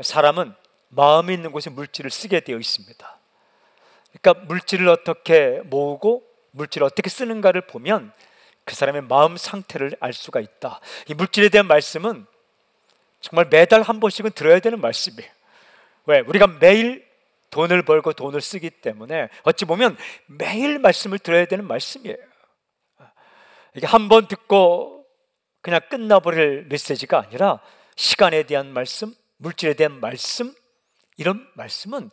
사람은 마음이 있는 곳에 물질을 쓰게 되어 있습니다. 그러니까 물질을 어떻게 모으고 물질을 어떻게 쓰는가를 보면 그 사람의 마음 상태를 알 수가 있다. 이 물질에 대한 말씀은 정말 매달 한 번씩은 들어야 되는 말씀이에요. 왜? 우리가 매일 돈을 벌고 돈을 쓰기 때문에 어찌 보면 매일 말씀을 들어야 되는 말씀이에요. 이게 한 번 듣고 그냥 끝나버릴 메시지가 아니라 시간에 대한 말씀, 물질에 대한 말씀, 이런 말씀은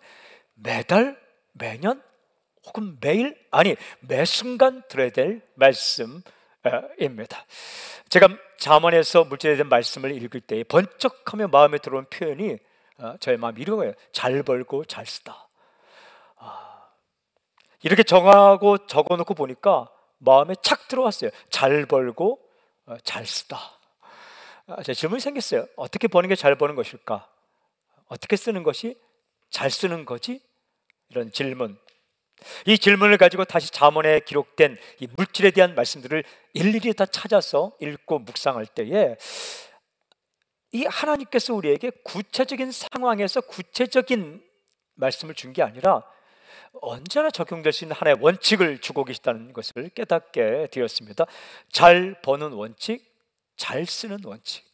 매달, 매년 혹은 매일, 아니 매 순간 들어야 될 말씀입니다. 제가 잠언에서 물질에 대한 말씀을 읽을 때 번쩍하며 마음에 들어오는 표현이 저의 마음이 이거예요. 잘 벌고 잘 쓰다. 이렇게 정하고 적어놓고 보니까 마음에 착 들어왔어요. 잘 벌고 잘 쓰다. 제 질문이 생겼어요. 어떻게 버는 게 잘 버는 것일까? 어떻게 쓰는 것이 잘 쓰는 거지? 이런 질문. 이 질문을 가지고 다시 잠언에 기록된 이 물질에 대한 말씀들을 일일이 다 찾아서 읽고 묵상할 때에 이 하나님께서 우리에게 구체적인 상황에서 구체적인 말씀을 준 게 아니라 언제나 적용될 수 있는 하나의 원칙을 주고 계시다는 것을 깨닫게 되었습니다. 잘 버는 원칙, 잘 쓰는 원칙.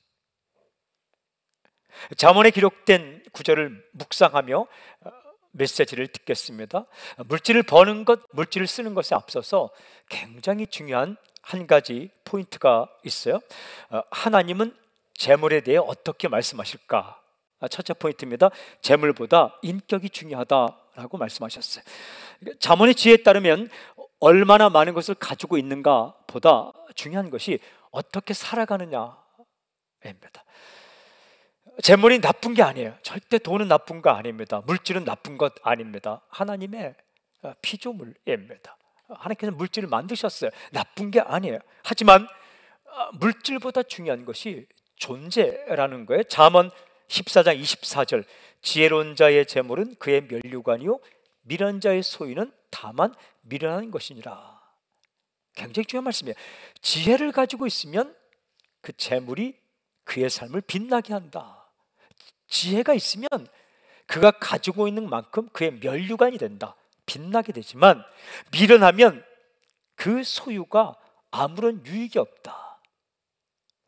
잠언에 기록된 구절을 묵상하며 메시지를 듣겠습니다. 물질을 버는 것, 물질을 쓰는 것에 앞서서 굉장히 중요한 한 가지 포인트가 있어요. 하나님은 재물에 대해 어떻게 말씀하실까? 첫째 포인트입니다. 재물보다 인격이 중요하다라고 말씀하셨어요. 잠언의 지혜에 따르면 얼마나 많은 것을 가지고 있는가 보다 중요한 것이 어떻게 살아가느냐입니다. 재물이 나쁜 게 아니에요. 절대 돈은 나쁜 거 아닙니다. 물질은 나쁜 것 아닙니다. 하나님의 피조물입니다. 하나님께서 물질을 만드셨어요. 나쁜 게 아니에요. 하지만 물질보다 중요한 것이 존재라는 거예요. 잠언 14장 24절, 지혜로운 자의 재물은 그의 면류관이요 미련한 자의 소유는 다만 미련한 것이니라. 굉장히 중요한 말씀이에요. 지혜를 가지고 있으면 그 재물이 그의 삶을 빛나게 한다. 지혜가 있으면 그가 가지고 있는 만큼 그의 면류관이 된다. 빛나게 되지만 미련하면 그 소유가 아무런 유익이 없다.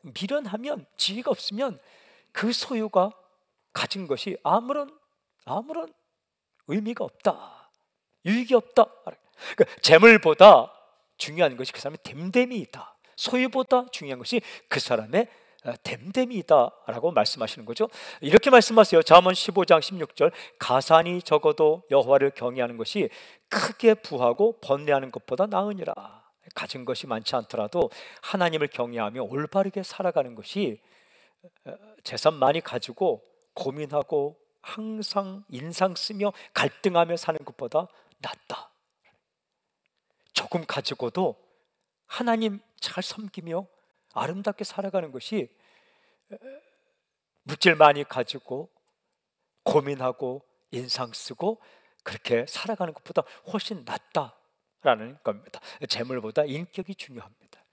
미련하면, 지혜가 없으면 그 소유가 가진 것이 아무런 의미가 없다. 유익이 없다. 그러니까 재물보다 중요한 것이 그 사람의 됨됨이이다. 소유보다 중요한 것이 그 사람의 됨됨이다라고 말씀하시는 거죠. 이렇게 말씀하세요. 잠언 15장 16절, 가산이 적어도 여호와를 경외하는 것이 크게 부하고 번뇌하는 것보다 나으니라. 가진 것이 많지 않더라도 하나님을 경외하며 올바르게 살아가는 것이 재산 많이 가지고 고민하고 항상 인상 쓰며 갈등하며 사는 것보다 낫다. 조금 가지고도 하나님 잘 섬기며 아름답게 살아가는 것이 물질 많이 가지고 고민하고 인상 쓰고 그렇게 살아가는 것보다 훨씬 낫다라는 겁니다. 재물보다 인격이 중요합니다.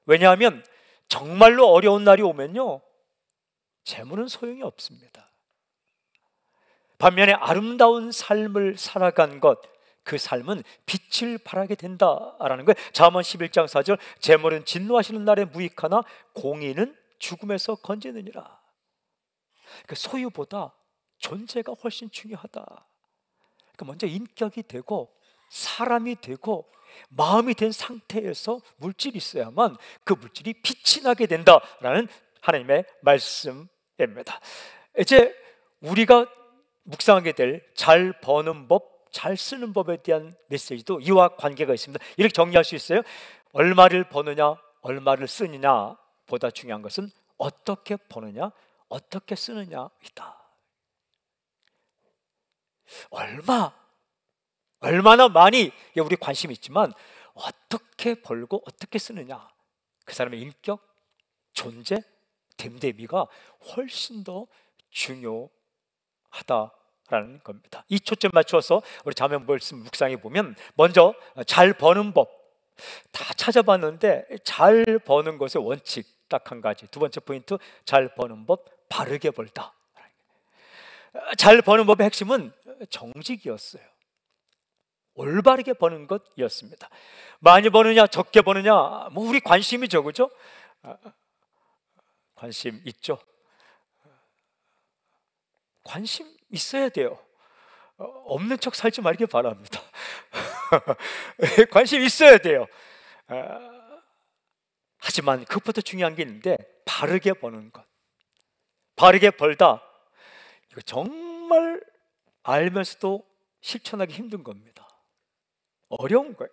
왜냐하면 정말로 어려운 날이 오면요, 재물은 소용이 없습니다. 반면에 아름다운 삶을 살아간 것, 그 삶은 빛을 발하게 된다라는 거예요. 잠언 11장 4절, 재물은 진노하시는 날에 무익하나 공의는 죽음에서 건지느니라. 그 소유보다 존재가 훨씬 중요하다. 그러니까 먼저 인격이 되고 사람이 되고 마음이 된 상태에서 물질이 있어야만 그 물질이 빛이 나게 된다라는 하나님의 말씀입니다. 이제 우리가 묵상하게 될 잘 버는 법, 잘 쓰는 법에 대한 메시지도 이와 관계가 있습니다. 이렇게 정리할 수 있어요. 얼마를 버느냐, 얼마를 쓰느냐 보다 중요한 것은 어떻게 버느냐, 어떻게 쓰느냐이다. 얼마나 많이 우리 관심이 있지만 어떻게 벌고 어떻게 쓰느냐, 그 사람의 인격, 존재, 됨됨이가 훨씬 더 중요하다라는 겁니다. 이 초점 맞춰서 우리 잠언 말씀 묵상해 보면 먼저 잘 버는 법 다 찾아봤는데 잘 버는 것의 원칙 딱 한 가지. 두 번째 포인트, 잘 버는 법, 바르게 벌다. 잘 버는 법의 핵심은 정직이었어요. 올바르게 버는 것이었습니다. 많이 버느냐 적게 버느냐 뭐 우리 관심이죠, 그죠? 관심 있죠? 관심 있어야 돼요. 없는 척 살지 말길 바랍니다. 관심 있어야 돼요. 하지만 그것보다 중요한 게 있는데, 바르게 버는 것. 바르게 벌다, 이거 정말 알면서도 실천하기 힘든 겁니다. 어려운 거예요.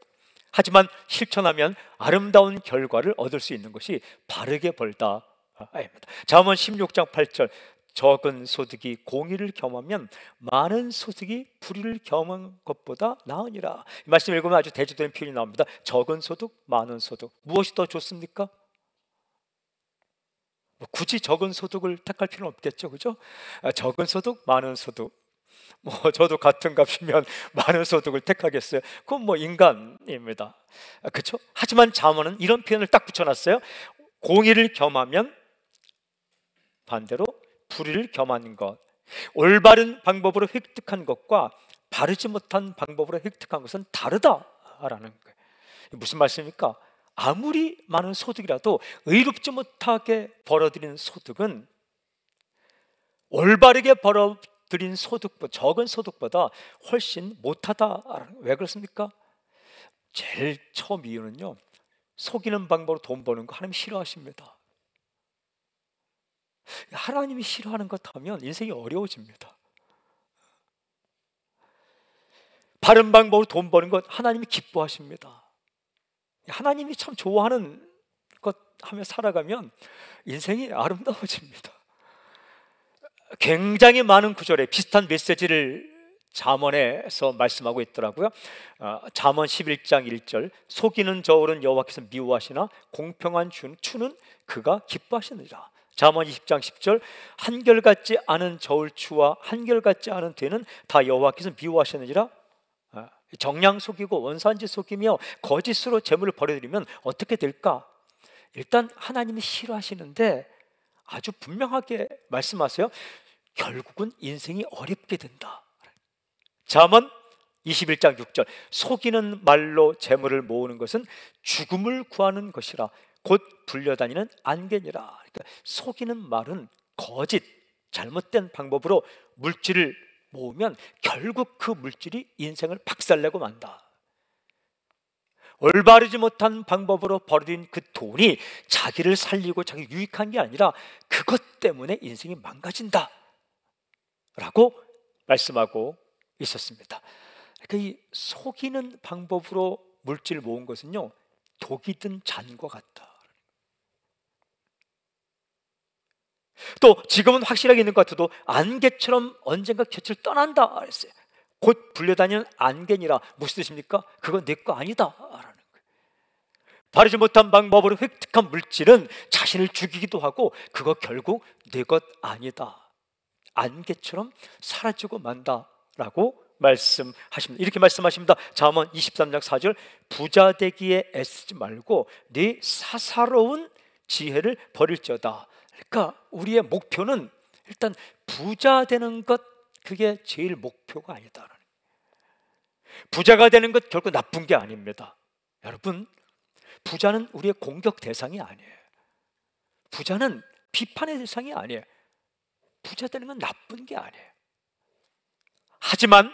하지만 실천하면 아름다운 결과를 얻을 수 있는 것이 바르게 벌다 아닙니다. 잠언 16장 8절, 적은 소득이 공의를 겸하면 많은 소득이 불의를 겸한 것보다 나으니라. 이 말씀 읽으면 아주 대조되는 표현이 나옵니다. 적은 소득, 많은 소득, 무엇이 더 좋습니까? 굳이 적은 소득을 택할 필요는 없겠죠, 그죠? 적은 소득, 많은 소득, 저도 같은 값이면 많은 소득을 택하겠어요? 그건 인간입니다, 그렇죠? 하지만 잠언은 이런 표현을 딱 붙여놨어요. 공의를 겸하면 반대로 불의를 겸하는 것. 올바른 방법으로 획득한 것과 바르지 못한 방법으로 획득한 것은 다르다라는 거예요. 무슨 말씀입니까? 아무리 많은 소득이라도 의롭지 못하게 벌어들인 소득은 올바르게 벌어들인 적은 소득보다 훨씬 못하다. 왜 그렇습니까? 제일 처음 이유는요, 속이는 방법으로 돈 버는 거 하나님 싫어하십니다. 하나님이 싫어하는 것 하면 인생이 어려워집니다. 바른 방법으로 돈 버는 것 하나님이 기뻐하십니다. 하나님이 참 좋아하는 것 하며 살아가면 인생이 아름다워집니다. 굉장히 많은 구절에 비슷한 메시지를 잠언에서 말씀하고 있더라고요. 잠언 11장 1절, 속이는 저울은 여호와께서 미워하시나 공평한 추는 그가 기뻐하시느니라. 잠언 20장 10절, 한결같지 않은 저울추와 한결같지 않은 되는 다 여호와께서 미워하시느니라. 정량 속이고 원산지 속이며 거짓으로 재물을 벌어들이면 어떻게 될까? 일단 하나님이 싫어하시는데 아주 분명하게 말씀하세요. 결국은 인생이 어렵게 된다. 잠언 21장 6절, 속이는 말로 재물을 모으는 것은 죽음을 구하는 것이라 곧 불려다니는 안개니라. 그러니까 속이는 말은 거짓, 잘못된 방법으로 물질을 모으면 결국 그 물질이 인생을 박살내고 만다. 올바르지 못한 방법으로 벌어진 그 돈이 자기를 살리고 자기 유익한 게 아니라 그것 때문에 인생이 망가진다 라고 말씀하고 있었습니다. 그러니까 이 속이는 방법으로 물질을 모은 것은요, 독이 든 잔과 같다. 또 지금은 확실하게 있는 것 같아도 안개처럼 언젠가 곁을 떠난다 그랬어요. 곧 불려다니는 안개니라. 무슨 뜻입니까? 그건 내 거 아니다 라는 거예요. 바르지 못한 방법으로 획득한 물질은 자신을 죽이기도 하고 그거 결국 내 것 아니다, 안개처럼 사라지고 만다라고 말씀하십니다. 이렇게 말씀하십니다. 잠언 23장 4절, 부자 되기에 애쓰지 말고 네 사사로운 지혜를 버릴지어다. 그러니까 우리의 목표는 일단 부자 되는 것, 그게 제일 목표가 아니다. 부자가 되는 것 결코 나쁜 게 아닙니다. 여러분, 부자는 우리의 공격 대상이 아니에요. 부자는 비판의 대상이 아니에요. 부자 되는 건 나쁜 게 아니에요. 하지만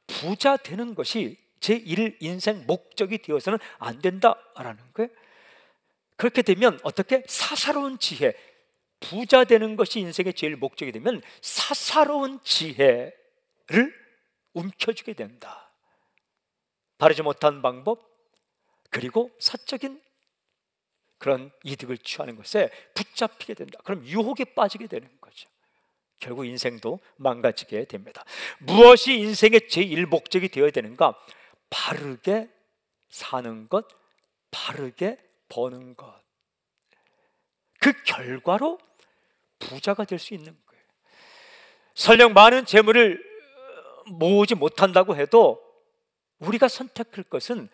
부자 되는 것이 제1 인생 목적이 되어서는 안 된다라는 거예요. 그렇게 되면 어떻게? 사사로운 지혜, 부자 되는 것이 인생의 제일 목적이 되면 사사로운 지혜를 움켜쥐게 된다. 바르지 못한 방법, 그리고 사적인 그런 이득을 취하는 것에 붙잡히게 된다. 그럼 유혹에 빠지게 되는 거죠. 결국 인생도 망가지게 됩니다. 무엇이 인생의 제일 목적이 되어야 되는가? 바르게 사는 것, 바르게 버는 것. 그 결과로 부자가 될 수 있는 거예요. 설령 많은 재물을 모으지 못한다고 해도 우리가 선택할 것은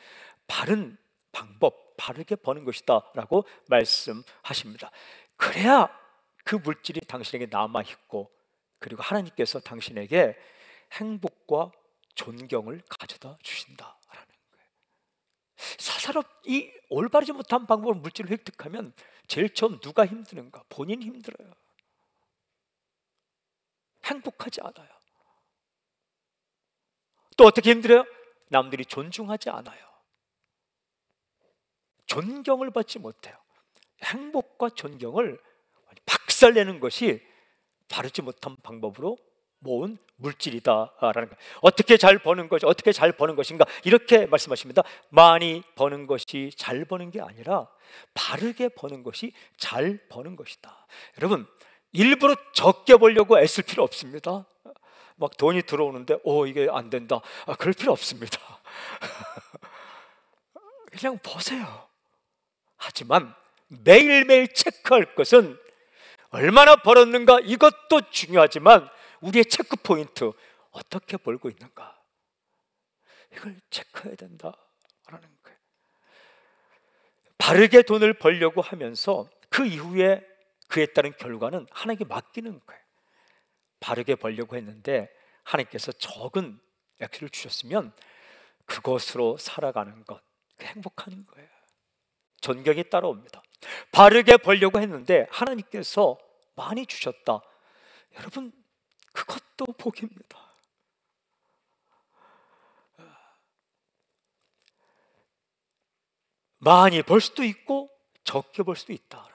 바른 방법, 바르게 버는 것이다 라고 말씀하십니다. 그래야 그 물질이 당신에게 남아있고 그리고 하나님께서 당신에게 행복과 존경을 가져다 주신다라는 거예요. 사사롭이 올바르지 못한 방법으로 물질을 획득하면 제일 처음 누가 힘드는가? 본인이 힘들어요. 행복하지 않아요. 또 어떻게 힘들어요? 남들이 존중하지 않아요. 존경을 받지 못해요. 행복과 존경을 박살내는 것이 바르지 못한 방법으로 모은 물질이다라는 거예요. 어떻게 잘 버는 것이 어떻게 잘 버는 것인가? 이렇게 말씀하십니다. 많이 버는 것이 잘 버는 게 아니라 바르게 버는 것이 잘 버는 것이다. 여러분, 일부러 적게 벌려고 애쓸 필요 없습니다. 막 돈이 들어오는데 이게 안 된다, 그럴 필요 없습니다. 그냥 버세요. 하지만 매일매일 체크할 것은 얼마나 벌었는가, 이것도 중요하지만 우리의 체크 포인트, 어떻게 벌고 있는가, 이걸 체크해야 된다라는 거예요. 바르게 돈을 벌려고 하면서 그 이후에 그에 따른 결과는 하나님께 맡기는 거예요. 바르게 벌려고 했는데 하나님께서 적은 액수를 주셨으면 그것으로 살아가는 것, 행복한 거예요. 존경이 따라옵니다. 바르게 벌려고 했는데 하나님께서 많이 주셨다. 여러분, 그것도 복입니다. 많이 벌 수도 있고 적게 벌 수도 있다라는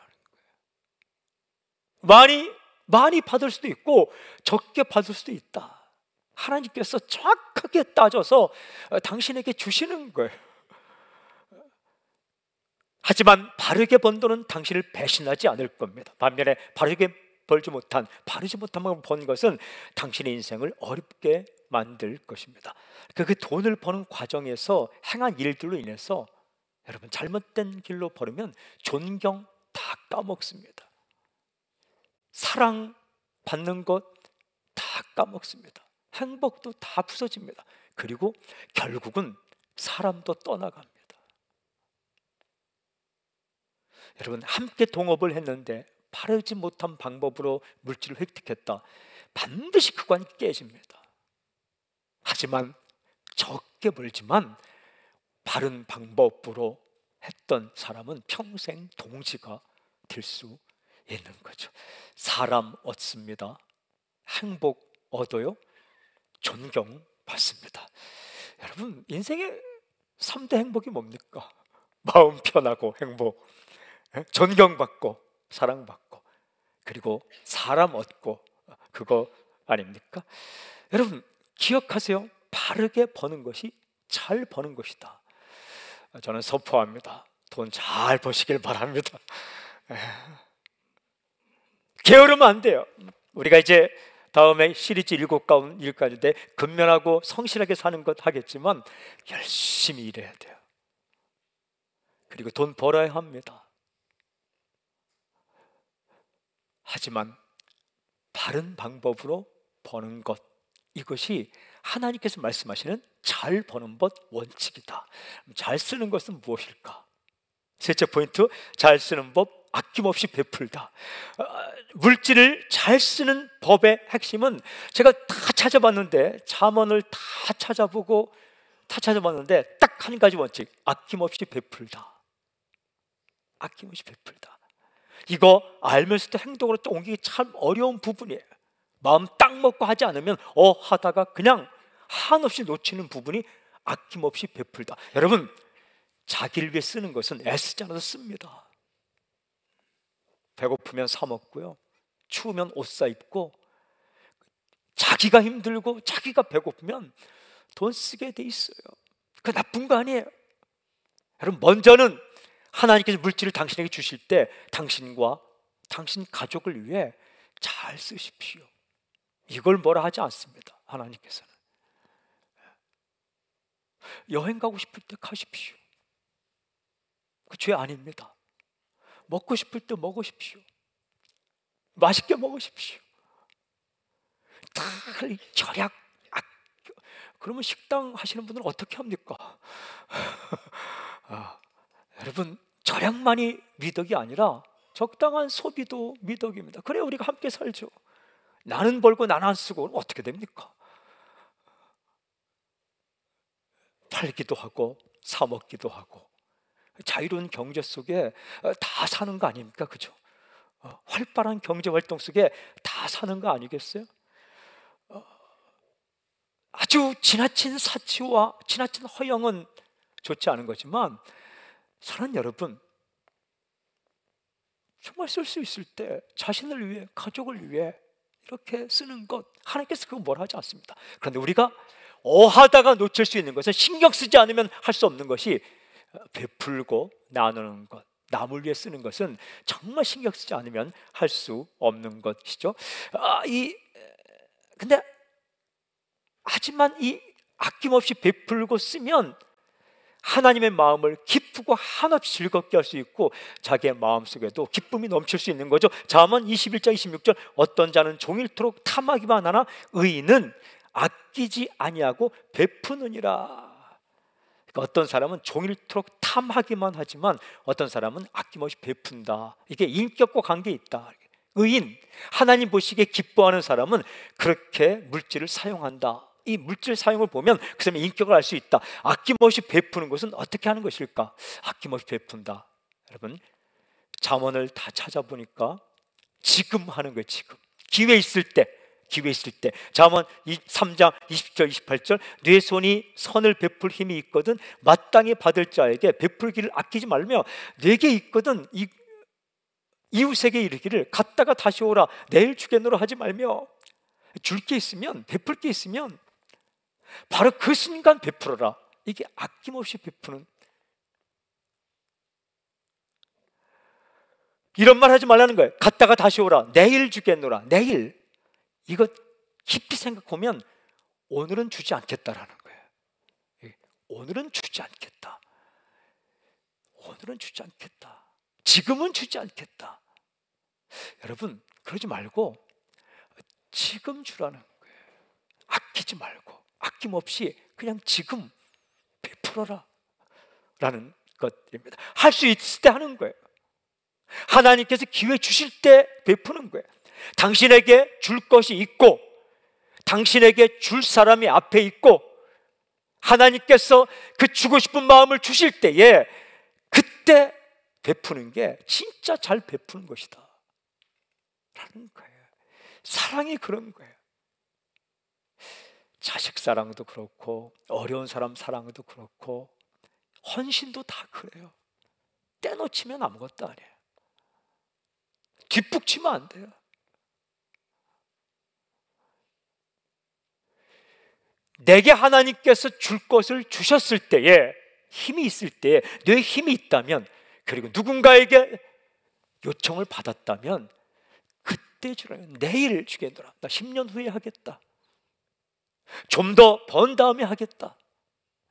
거예요. 많이 받을 수도 있고 적게 받을 수도 있다. 하나님께서 정확하게 따져서 당신에게 주시는 거예요. 하지만 바르게 번 돈은 당신을 배신하지 않을 겁니다. 반면에 바르지 못한 방법으로 번 것은 당신의 인생을 어렵게 만들 것입니다. 그 돈을 버는 과정에서 행한 일들로 인해서 여러분, 잘못된 길로 버리면 존경 다 까먹습니다. 사랑 받는 것 다 까먹습니다. 행복도 다 부서집니다. 그리고 결국은 사람도 떠나갑니다. 여러분, 함께 동업을 했는데 바르지 못한 방법으로 물질을 획득했다. 반드시 그 관이 깨집니다. 하지만 적게 벌지만 바른 방법으로 했던 사람은 평생 동지가 될 수 있는 거죠. 사람 얻습니다. 행복 얻어요. 존경 받습니다. 여러분, 인생의 3대 행복이 뭡니까? 마음 편하고 행복, 존경받고 사랑받고, 그리고 사람 얻고, 그거 아닙니까? 여러분, 기억하세요. 바르게 버는 것이 잘 버는 것이다. 저는 선포합니다. 돈 잘 버시길 바랍니다. 게으르면 안 돼요. 우리가 이제 다음에 시리즈 7가운 일까지인데 근면하고 성실하게 사는 것 하겠지만 열심히 일해야 돼요. 그리고 돈 벌어야 합니다. 하지만 바른 방법으로 버는 것, 이것이 하나님께서 말씀하시는 잘 버는 것 원칙이다. 잘 쓰는 것은 무엇일까? 셋째 포인트, 잘 쓰는 법, 아낌없이 베풀다. 물질을 잘 쓰는 법의 핵심은 제가 다 찾아봤는데, 잠언을 다 찾아봤는데 딱 한 가지 원칙, 아낌없이 베풀다. 아낌없이 베풀다. 이거 알면서도 행동으로 또 옮기기 참 어려운 부분이에요. 마음 딱 먹고 하지 않으면 하다가 그냥 한없이 놓치는 부분이 아낌없이 베풀다. 여러분, 자기를 위해 쓰는 것은 애쓰지 않아도 씁니다. 배고프면 사 먹고요, 추우면 옷 사 입고, 자기가 힘들고 자기가 배고프면 돈 쓰게 돼 있어요. 그 나쁜 거 아니에요. 여러분, 먼저는 하나님께서 물질을 당신에게 주실 때 당신과 당신 가족을 위해 잘 쓰십시오. 이걸 뭐라 하지 않습니다. 하나님께서는 여행 가고 싶을 때 가십시오. 그 죄 아닙니다. 먹고 싶을 때 먹으십시오. 맛있게 먹으십시오. 다 절약. 그러면 식당 하시는 분들은 어떻게 합니까? 여러분, 절약만이 미덕이 아니라 적당한 소비도 미덕입니다. 그래야 우리가 함께 살죠. 나는 벌고 나는 안 쓰고 어떻게 됩니까? 팔기도 하고 사 먹기도 하고 자유로운 경제 속에 다 사는 거 아닙니까? 그죠? 활발한 경제 활동 속에 다 사는 거 아니겠어요? 아주 지나친 사치와 지나친 허영은 좋지 않은 거지만, 사랑하는 여러분, 정말 쓸 수 있을 때 자신을 위해, 가족을 위해 이렇게 쓰는 것, 하나님께서 그거 뭘 하지 않습니다. 그런데 우리가 어하다가 놓칠 수 있는 것은, 신경 쓰지 않으면 할 수 없는 것이 베풀고 나누는 것, 남을 위해 쓰는 것은 정말 신경 쓰지 않으면 할 수 없는 것이죠. 근데 하지만 이 아낌없이 베풀고 쓰면 하나님의 마음을 기쁘고 한없이 즐겁게 할 수 있고, 자기의 마음속에도 기쁨이 넘칠 수 있는 거죠. 잠언 21장 26절, 어떤 자는 종일토록 탐하기만 하나 의인은 아끼지 아니하고 베푸느니라. 그러니까 어떤 사람은 종일토록 탐하기만 하지만 어떤 사람은 아낌없이 베푼다. 이게 인격과 관계에 있다. 의인, 하나님 보시기에 기뻐하는 사람은 그렇게 물질을 사용한다. 이 물질 사용을 보면 그 사람의 인격을 알 수 있다. 아낌없이 베푸는 것은 어떻게 하는 것일까? 아낌없이 베푼다. 여러분, 잠언을 다 찾아보니까 지금 하는 거예요. 지금 기회 있을 때, 기회 있을 때. 잠언 3장 20절 28절, 내 손이 선을 베풀 힘이 있거든 마땅히 받을 자에게 베풀기를 아끼지 말며, 내게 있거든 이웃에게 이르기를 갖다가 다시 오라 내일 주겠노라 하지 말며. 줄 게 있으면, 베풀 게 있으면 바로 그 순간 베풀어라. 이게 아낌없이 베푸는. 이런 말 하지 말라는 거예요. 갔다가 다시 오라, 내일 주겠노라. 내일. 이거 깊이 생각하면 오늘은 주지 않겠다라는 거예요. 오늘은 주지 않겠다. 오늘은 주지 않겠다. 지금은 주지 않겠다. 여러분, 그러지 말고 지금 주라는 거예요. 아끼지 말고 아낌없이 그냥 지금 베풀어라 라는 것입니다. 할 수 있을 때 하는 거예요. 하나님께서 기회 주실 때 베푸는 거예요. 당신에게 줄 것이 있고, 당신에게 줄 사람이 앞에 있고, 하나님께서 그 주고 싶은 마음을 주실 때에 그때 베푸는 게 진짜 잘 베푸는 것이다 라는 거예요. 사랑이 그런 거예요. 자식 사랑도 그렇고, 어려운 사람 사랑도 그렇고, 헌신도 다 그래요. 떼놓치면 아무것도 아니에요. 뒷북치면 안 돼요. 내게 하나님께서 줄 것을 주셨을 때에, 힘이 있을 때에, 뇌에 힘이 있다면, 그리고 누군가에게 요청을 받았다면 그때 주라면, 내일 주겠노라. 나 10년 후에 하겠다. 좀 더 번 다음에 하겠다.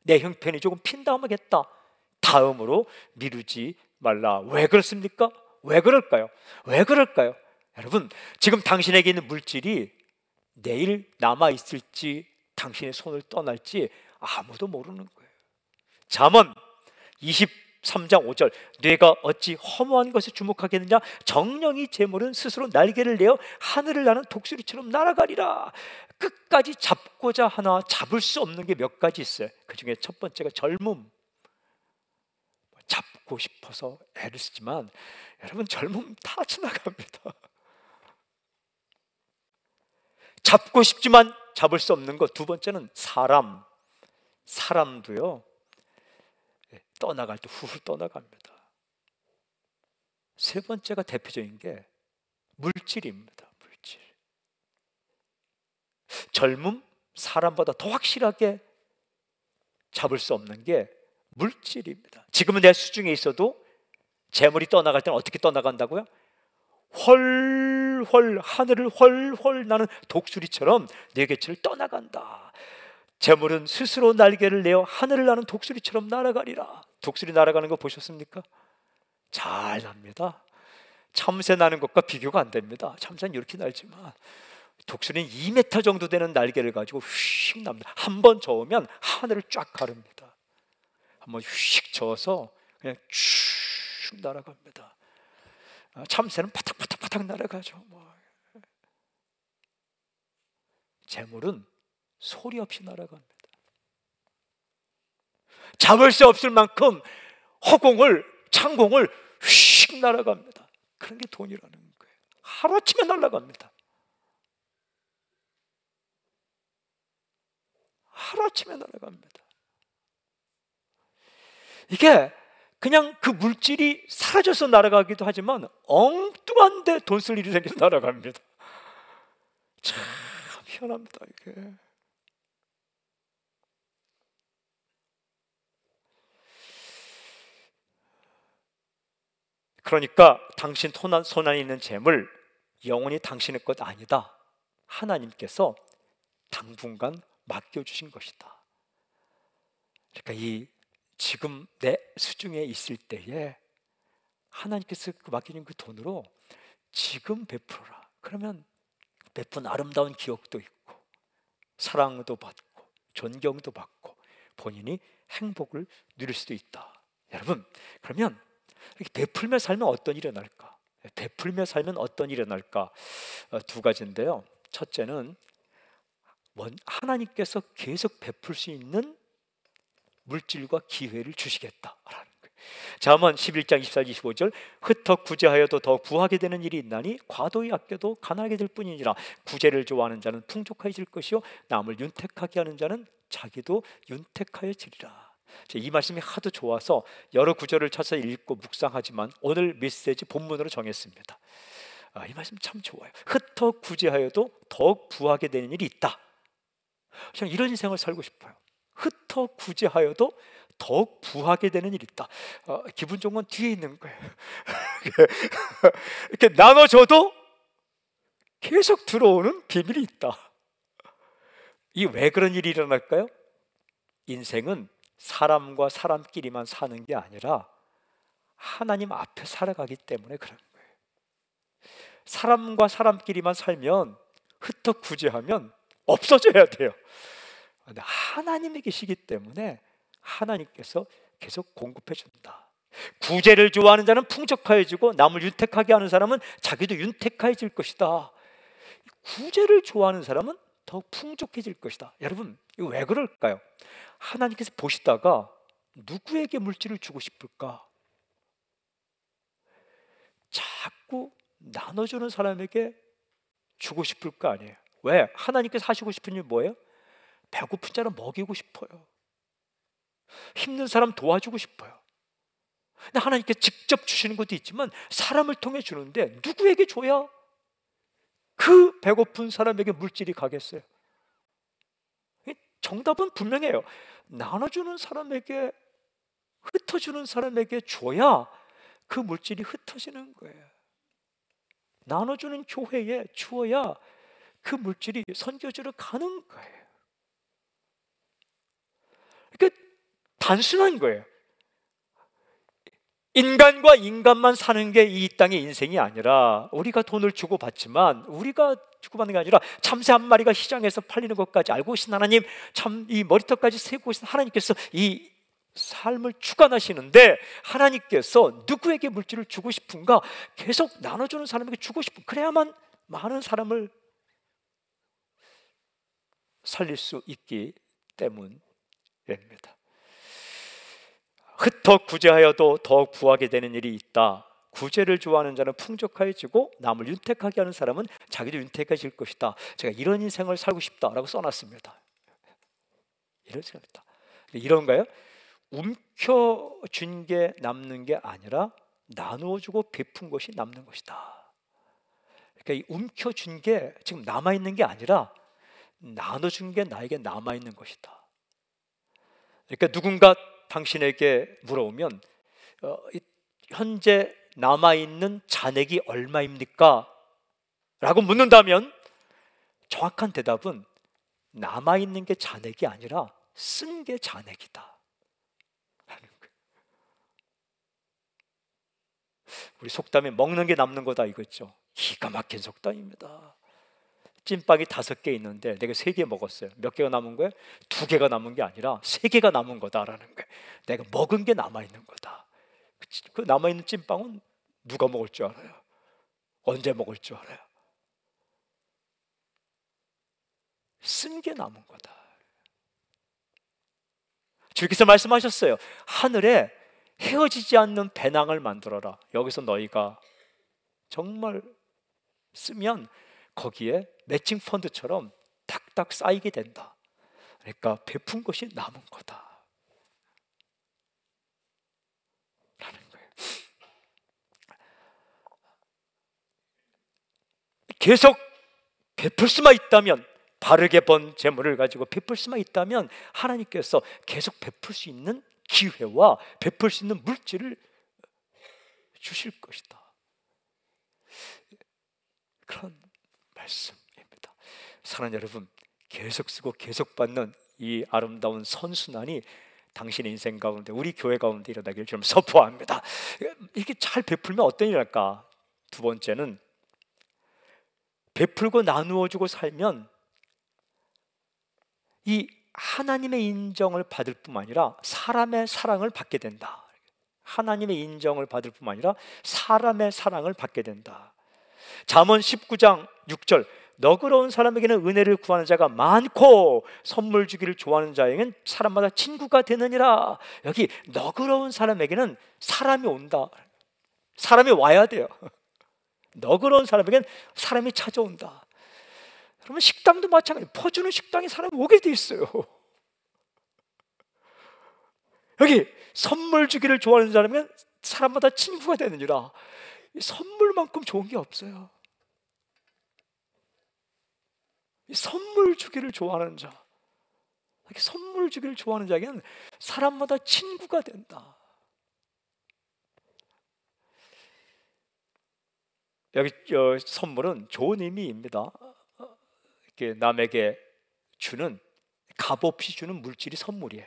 내 형편이 조금 핀 다음 하겠다. 다음으로 미루지 말라. 왜 그렇습니까? 왜 그럴까요? 왜 그럴까요? 여러분, 지금 당신에게 있는 물질이 내일 남아있을지 당신의 손을 떠날지 아무도 모르는 거예요. 잠언 23장 5절, 뇌가 어찌 허무한 것에 주목하겠느냐? 정령이 재물은 스스로 날개를 내어 하늘을 나는 독수리처럼 날아가리라. 끝까지 잡고자 하나 잡을 수 없는 게 몇 가지 있어요. 그 중에 첫 번째가 젊음. 잡고 싶어서 애를 쓰지만 여러분, 젊음 다 지나갑니다. 잡고 싶지만 잡을 수 없는 것. 두 번째는 사람. 사람도요, 떠나갈 때 후후 떠나갑니다. 세 번째가 대표적인 게 물질입니다. 물질. 젊음, 사람보다 더 확실하게 잡을 수 없는 게 물질입니다. 지금은 내 수중에 있어도 재물이 떠나갈 때는 어떻게 떠나간다고요? 헐헐, 하늘을 헐헐 나는 독수리처럼 내 곁을 떠나간다. 재물은 스스로 날개를 내어 하늘을 나는 독수리처럼 날아가리라. 독수리 날아가는 거 보셨습니까? 잘 납니다. 참새 나는 것과 비교가 안 됩니다. 참새는 이렇게 날지만 독수리는 2m 정도 되는 날개를 가지고 휙 납니다. 한 번 저으면 하늘을 쫙 가릅니다. 한번 휙 저어서 그냥 쭉 날아갑니다. 참새는 파닥파닥파닥 날아가죠. 재물은 소리 없이 날아갑니다. 잡을 수 없을 만큼 허공을, 창공을 휙 날아갑니다. 그런 게 돈이라는 거예요. 하루아침에 날아갑니다. 하루아침에 날아갑니다. 이게 그냥 그 물질이 사라져서 날아가기도 하지만 엉뚱한데 돈 쓸 일이 생겨서 날아갑니다. 참 희한합니다 이게. 그러니까 당신 손안에 있는 재물 영원히 당신의 것 아니다. 하나님께서 당분간 맡겨주신 것이다. 그러니까 이 지금 내 수중에 있을 때에 하나님께서 맡겨준 그 돈으로 지금 베풀어라. 그러면 베푼 아름다운 기억도 있고 사랑도 받고 존경도 받고 본인이 행복을 누릴 수도 있다. 여러분, 그러면 이렇게 베풀며 살면 어떤 일이 일어날까? 베풀며 살면 어떤 일이 일어날까? 두 가지인데요. 첫째는 하나님께서 계속 베풀 수 있는 물질과 기회를 주시겠다라는 거예요. 잠언 11장 24, 25절 흩어 구제하여도 더 구하게 되는 일이 있나니 과도히 아껴도 가난하게 될 뿐이니라. 구제를 좋아하는 자는 풍족해질 것이요 남을 윤택하게 하는 자는 자기도 윤택하여지리라. 이 말씀이 하도 좋아서 여러 구절을 찾아서 읽고 묵상하지만 오늘 메시지 본문으로 정했습니다. 이 말씀 참 좋아요. 흩어 구제하여도 더욱 부하게 되는 일이 있다. 저는 이런 인생을 살고 싶어요. 흩어 구제하여도 더욱 부하게 되는 일이 있다. 기분 좋은 건 뒤에 있는 거예요. 이렇게 나눠줘도 계속 들어오는 비밀이 있다. 이 왜 그런 일이 일어날까요? 인생은 사람과 사람끼리만 사는 게 아니라 하나님 앞에 살아가기 때문에 그런 거예요. 사람과 사람끼리만 살면 흩어 구제하면 없어져야 돼요. 근데 하나님이 계시기 때문에 하나님께서 계속 공급해 준다. 구제를 좋아하는 자는 풍족하여지고 남을 윤택하게 하는 사람은 자기도 윤택해질 것이다. 구제를 좋아하는 사람은 더 풍족해질 것이다. 여러분, 이거 왜 그럴까요? 하나님께서 보시다가 누구에게 물질을 주고 싶을까? 자꾸 나눠주는 사람에게 주고 싶을 거 아니에요. 왜? 하나님께서 하시고 싶은 일 뭐예요? 배고픈 자를 먹이고 싶어요. 힘든 사람 도와주고 싶어요. 근데 하나님께 직접 주시는 것도 있지만 사람을 통해 주는데 누구에게 줘야 그 배고픈 사람에게 물질이 가겠어요? 정답은 분명해요. 나눠주는 사람에게, 흩어주는 사람에게 줘야 그 물질이 흩어지는 거예요. 나눠주는 교회에 주어야 그 물질이 선교지로 가는 거예요. 그러니까 단순한 거예요. 인간과 인간만 사는 게 이 땅의 인생이 아니라 우리가 돈을 주고받지만 우리가 주고받는 게 아니라 참새 한 마리가 시장에서 팔리는 것까지 알고 계신 하나님, 참 이 머리털까지 세고 계신 하나님께서 이 삶을 주관하시는데 하나님께서 누구에게 물질을 주고 싶은가? 계속 나눠주는 사람에게 주고 싶은, 그래야만 많은 사람을 살릴 수 있기 때문입니다. 흩어 구제하여도 더욱 부하게 되는 일이 있다. 구제를 좋아하는 자는 풍족해지고 남을 윤택하게 하는 사람은 자기도 윤택해질 것이다. 제가 이런 인생을 살고 싶다라고 써놨습니다. 이런 생각이다. 이런가요? 움켜쥔 게 남는 게 아니라 나누어주고 베푼 것이 남는 것이다. 그러니까 이 움켜쥔 게 지금 남아있는 게 아니라 나눠준 게 나에게 남아있는 것이다. 그러니까 누군가 당신에게 물어오면 현재 남아있는 잔액이 얼마입니까? 라고 묻는다면 정확한 대답은 남아있는 게 잔액이 아니라 쓴 게 잔액이다 하는 거예요. 우리 속담에 먹는 게 남는 거다 이거죠. 기가 막힌 속담입니다. 찐빵이 5개 있는데 내가 3개 먹었어요. 몇 개가 남은 거예요? 2개가 남은 게 아니라 3개가 남은 거다라는 거예요. 내가 먹은 게 남아있는 거다. 그 남아있는 찐빵은 누가 먹을 줄 알아요? 언제 먹을 줄 알아요? 쓴 게 남은 거다. 주께서 말씀하셨어요. 하늘에 헤어지지 않는 배낭을 만들어라. 여기서 너희가 정말 쓰면 거기에 매칭 펀드처럼 탁탁 쌓이게 된다. 그러니까 베푼 것이 남은 거다 라는 거예요. 계속 베풀 수만 있다면, 바르게 번 재물을 가지고 베풀 수만 있다면 하나님께서 계속 베풀 수 있는 기회와 베풀 수 있는 물질을 주실 것이다. 그런 말씀입니다. 사랑하는 여러분, 계속 쓰고 계속 받는 이 아름다운 선순환이 당신의 인생 가운데, 우리 교회 가운데 일어나기를 좀 선포합니다. 이렇게 잘 베풀면 어떤 일이 날까? 두 번째는 베풀고 나누어주고 살면 이 하나님의 인정을 받을 뿐만 아니라 사람의 사랑을 받게 된다. 하나님의 인정을 받을 뿐만 아니라 사람의 사랑을 받게 된다. 잠언 19장 6절, 너그러운 사람에게는 은혜를 구하는 자가 많고 선물 주기를 좋아하는 자에게는 사람마다 친구가 되느니라. 여기 너그러운 사람에게는 사람이 온다. 사람이 와야 돼요. 너그러운 사람에게는 사람이 찾아온다. 그러면 식당도 마찬가지예요. 퍼주는 식당에 사람이 오게 돼 있어요. 여기 선물 주기를 좋아하는 사람은 사람마다 친구가 되느니라. 선물만큼 좋은 게 없어요. 선물 주기를 좋아하는 자, 선물 주기를 좋아하는 자에게는 사람마다 친구가 된다. 여기 선물은 좋은 의미입니다. 이렇게 남에게 주는, 값없이 주는 물질이 선물이에요.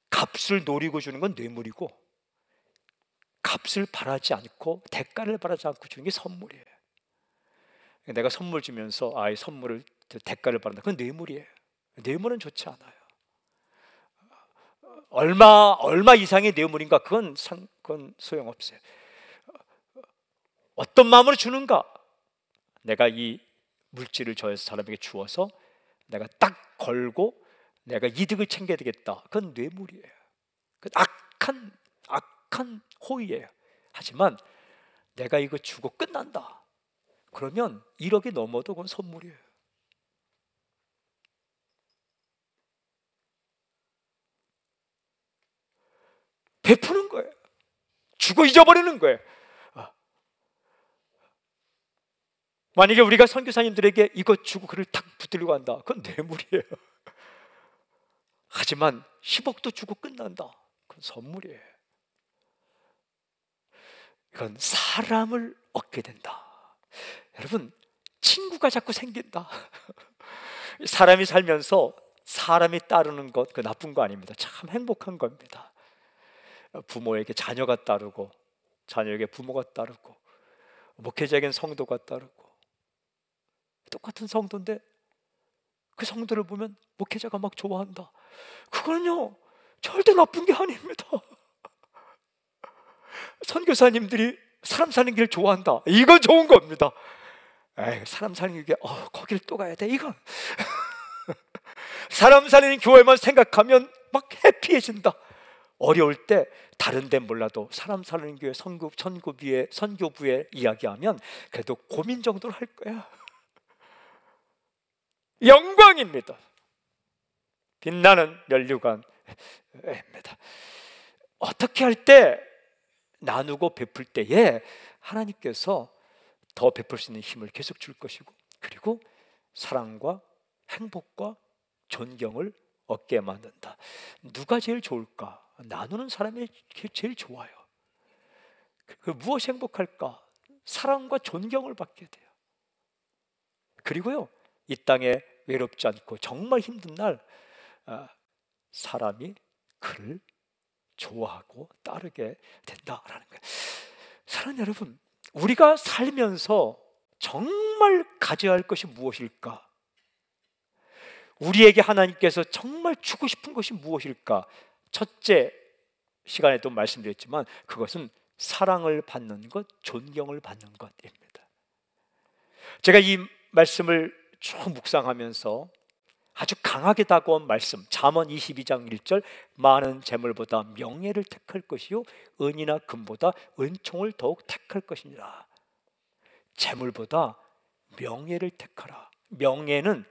값을 노리고 주는 건 뇌물이고, 값을 바라지 않고 대가를 바라지 않고 주는 게 선물이에요. 내가 선물 주면서 이 선물을 대가를 바란다, 그건 뇌물이에요. 뇌물은 좋지 않아요. 얼마 이상의 뇌물인가, 그건 소용없어요. 어떤 마음으로 주는가? 내가 이 물질을 저 사람에게 주어서 내가 딱 걸고 내가 이득을 챙겨야 되겠다, 그건 뇌물이에요. 그건 악한 호의예요. 하지만 내가 이거 주고 끝난다, 그러면 1억이 넘어도 그건 선물이에요. 베푸는 거예요. 주고 잊어버리는 거예요. 만약에 우리가 선교사님들에게 이거 주고 그를 탁 붙들려고 한다, 그건 뇌물이에요. 하지만 10억도 주고 끝난다, 그건 선물이에요. 이건 사람을 얻게 된다. 여러분, 친구가 자꾸 생긴다. 사람이 살면서 사람이 따르는 것, 그 나쁜 거 아닙니다. 참 행복한 겁니다. 부모에게 자녀가 따르고, 자녀에게 부모가 따르고, 목회자에겐 성도가 따르고, 똑같은 성도인데 그 성도를 보면 목회자가 막 좋아한다. 그거는요 절대 나쁜 게 아닙니다. 선교사님들이 사람 사는 길 좋아한다, 이건 좋은 겁니다. 사람 사는 길, 거길 또 가야 돼, 이건 사람 사는 교회만 생각하면 막 해피해진다. 어려울 때 다른 데 몰라도 사람 사는 교회 선교부에 이야기하면 그래도 고민 정도는 할 거야. 영광입니다. 빛나는 면류관입니다. 어떻게 할 때, 나누고 베풀 때에 하나님께서 더 베풀 수 있는 힘을 계속 줄 것이고, 그리고 사랑과 행복과 존경을 얻게 만든다. 누가 제일 좋을까? 나누는 사람이 제일 좋아요. 무엇이 행복할까? 사랑과 존경을 받게 돼요. 그리고요, 이 땅에 외롭지 않고 정말 힘든 날 사람이 그를 좋아하고 따르게 된다라는 거예요. 사랑하는 여러분, 우리가 살면서 정말 가져야 할 것이 무엇일까? 우리에게 하나님께서 정말 주고 싶은 것이 무엇일까? 첫째 시간에도 말씀드렸지만 그것은 사랑을 받는 것, 존경을 받는 것입니다. 제가 이 말씀을 쭉 묵상하면서 아주 강하게 다가온 말씀, 잠언 22장 1절, 많은 재물보다 명예를 택할 것이요 은이나 금보다 은총을 더욱 택할 것이니라. 재물보다 명예를 택하라. 명예는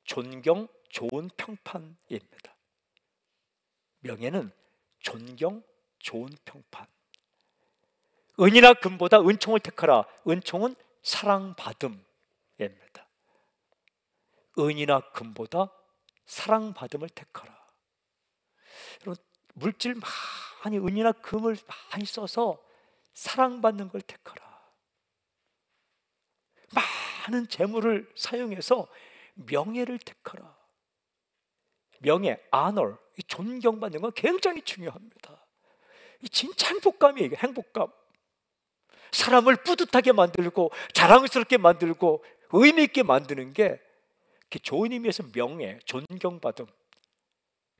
존경, 좋은 평판입니다. 명예는 존경, 좋은 평판. 은이나 금보다 은총을 택하라. 은총은 사랑받음입니다. 은이나 금보다 사랑받음을 택하라. 여러분, 물질 많이, 은이나 금을 많이 써서 사랑받는 걸 택하라. 많은 재물을 사용해서 명예를 택하라. 명예, honor, 존경받는 건 굉장히 중요합니다. 진짜 행복감이에요. 행복감. 사람을 뿌듯하게 만들고 자랑스럽게 만들고 의미 있게 만드는 게 좋은 의미에서 명예, 존경받음,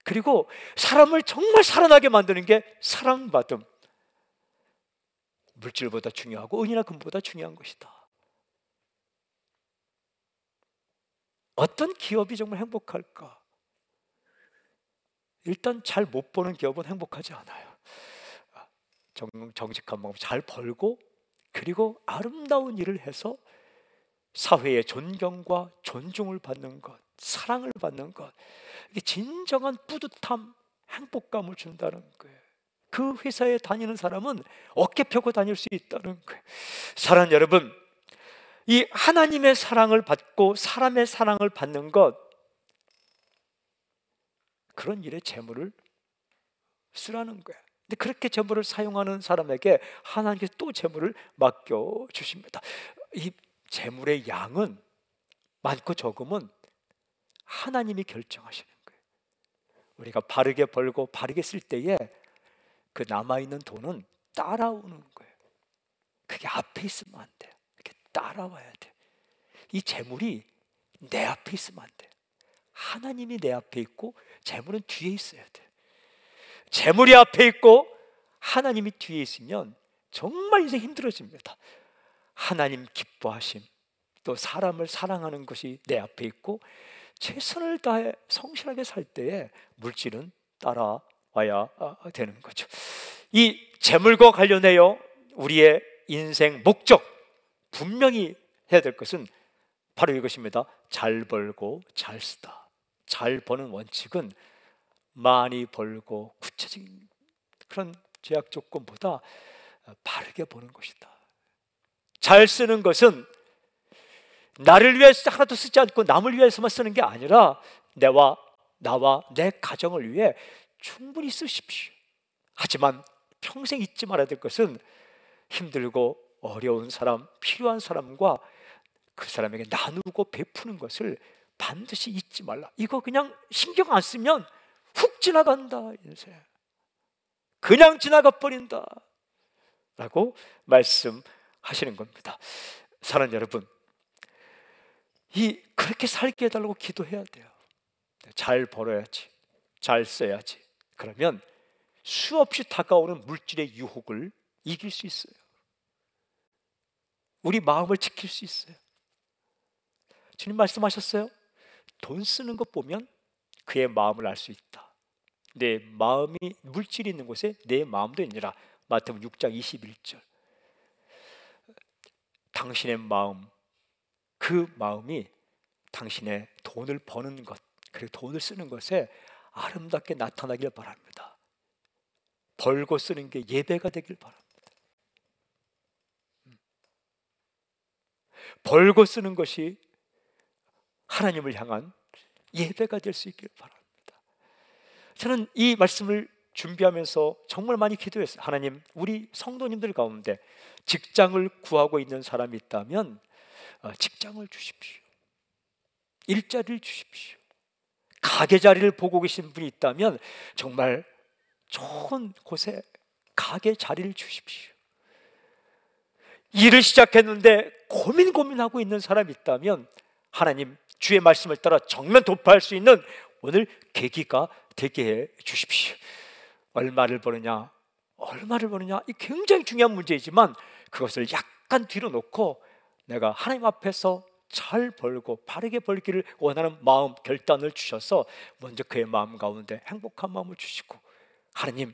그리고 사람을 정말 살아나게 만드는 게 사랑받음. 물질보다 중요하고 은이나 금보다 중요한 것이다. 어떤 기업이 정말 행복할까? 일단 잘 못 버는 기업은 행복하지 않아요. 정직한 마음 잘 벌고, 그리고 아름다운 일을 해서 사회의 존경과 존중을 받는 것, 사랑을 받는 것, 이게 진정한 뿌듯함, 행복감을 준다는 거예요. 그 회사에 다니는 사람은 어깨 펴고 다닐 수 있다는 거예요. 사랑하는 여러분, 이 하나님의 사랑을 받고 사람의 사랑을 받는 것, 그런 일에 재물을 쓰라는 거예요. 근데 그렇게 재물을 사용하는 사람에게 하나님께서 또 재물을 맡겨 주십니다. 이 재물의 양은, 많고 적음은 하나님이 결정하시는 거예요. 우리가 바르게 벌고 바르게 쓸 때에 그 남아있는 돈은 따라오는 거예요. 그게 앞에 있으면 안 돼요. 이렇게 따라와야 돼요. 이 재물이 내 앞에 있으면 안 돼요. 하나님이 내 앞에 있고 재물은 뒤에 있어야 돼요. 재물이 앞에 있고 하나님이 뒤에 있으면 정말 인생 힘들어집니다. 하나님 기뻐하심, 또 사람을 사랑하는 것이 내 앞에 있고 최선을 다해 성실하게 살 때에 물질은 따라와야 되는 거죠. 이 재물과 관련해요, 우리의 인생 목적, 분명히 해야 될 것은 바로 이것입니다. 잘 벌고 잘 쓰다. 잘 버는 원칙은 많이 벌고 구체적인 그런 제약 조건보다 바르게 버는 것이다. 잘 쓰는 것은 나를 위해서 하나도 쓰지 않고 남을 위해서만 쓰는 게 아니라 나와 내 가정을 위해 충분히 쓰십시오. 하지만 평생 잊지 말아야 될 것은 힘들고 어려운 사람, 필요한 사람과 그 사람에게 나누고 베푸는 것을 반드시 잊지 말라. 이거 그냥 신경 안 쓰면 훅 지나간다, 인생. 그냥 지나가 버린다 라고 말씀하시는 겁니다. 사랑하는 여러분, 그렇게 살게 해달라고 기도해야 돼요. 잘 벌어야지, 잘 써야지. 그러면 수없이 다가오는 물질의 유혹을 이길 수 있어요. 우리 마음을 지킬 수 있어요. 주님 말씀하셨어요. 돈 쓰는 것 보면 그의 마음을 알 수 있다. 내 마음이, 물질이 있는 곳에 내 마음도 있느니라. 마태복음 6장 21절. 당신의 마음, 그 마음이 당신의 돈을 버는 것, 그리고 돈을 쓰는 것에 아름답게 나타나길 바랍니다. 벌고 쓰는 게 예배가 되길 바랍니다. 벌고 쓰는 것이 하나님을 향한 예배가 될 수 있길 바랍니다. 저는 이 말씀을 준비하면서 정말 많이 기도했어요. 하나님, 우리 성도님들 가운데 직장을 구하고 있는 사람이 있다면 직장을 주십시오. 일자리를 주십시오. 가게 자리를 보고 계신 분이 있다면 정말 좋은 곳에 가게 자리를 주십시오. 일을 시작했는데 고민하고 있는 사람이 있다면 하나님, 주의 말씀을 따라 정면 돌파할 수 있는 오늘 계기가 되게 해 주십시오. 얼마를 버느냐, 이 굉장히 중요한 문제이지만 그것을 약간 뒤로 놓고 내가 하나님 앞에서 잘 벌고 바르게 벌기를 원하는 마음, 결단을 주셔서 먼저 그의 마음 가운데 행복한 마음을 주시고, 하나님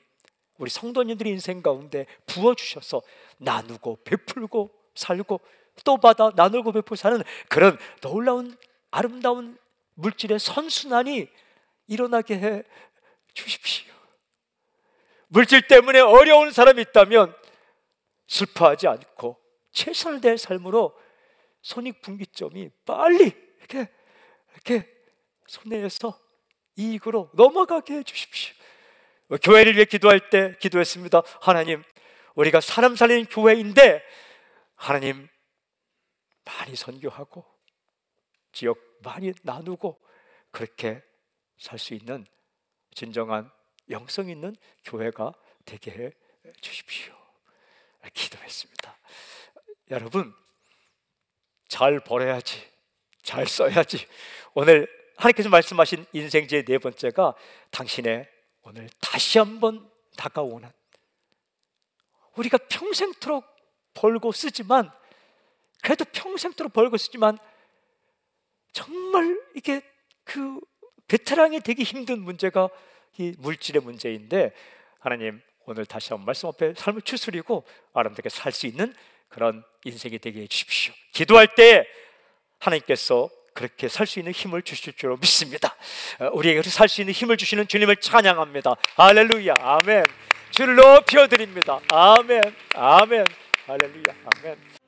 우리 성도님들의 인생 가운데 부어주셔서 나누고 베풀고 살고 또 받아 나누고 베풀고 사는 그런 놀라운 아름다운 물질의 선순환이 일어나게 해 주십시오. 물질 때문에 어려운 사람이 있다면 슬퍼하지 않고 최선을 다해 삶으로 손익분기점이 빨리 이렇게 손해에서 이익으로 넘어가게 해 주십시오. 교회를 위해 기도할 때 기도했습니다. 하나님, 우리가 사람 살리는 교회인데 하나님 많이 선교하고 지역 많이 나누고 그렇게 살 수 있는 진정한 영성 있는 교회가 되게 해 주십시오. 기도했습니다. 여러분, 잘 벌어야지, 잘 써야지. 오늘 하나님께서 말씀하신 인생제의 네 번째가 당신의 오늘 다시 한번 다가오는, 우리가 평생토록 벌고 쓰지만, 그래도 평생토록 벌고 쓰지만 정말 이게 그 베테랑이 되기 힘든 문제가 이 물질의 문제인데, 하나님 오늘 다시 한번 말씀 앞에 삶을 추스리고 아름답게 살 수 있는 그런 인생이 되게 해주십시오. 기도할 때 하나님께서 그렇게 살 수 있는 힘을 주실 줄로 믿습니다. 우리에게 살 수 있는 힘을 주시는 주님을 찬양합니다. 할렐루야, 아멘. 주를 높여드립니다. 아멘, 아멘, 할렐루야, 아멘.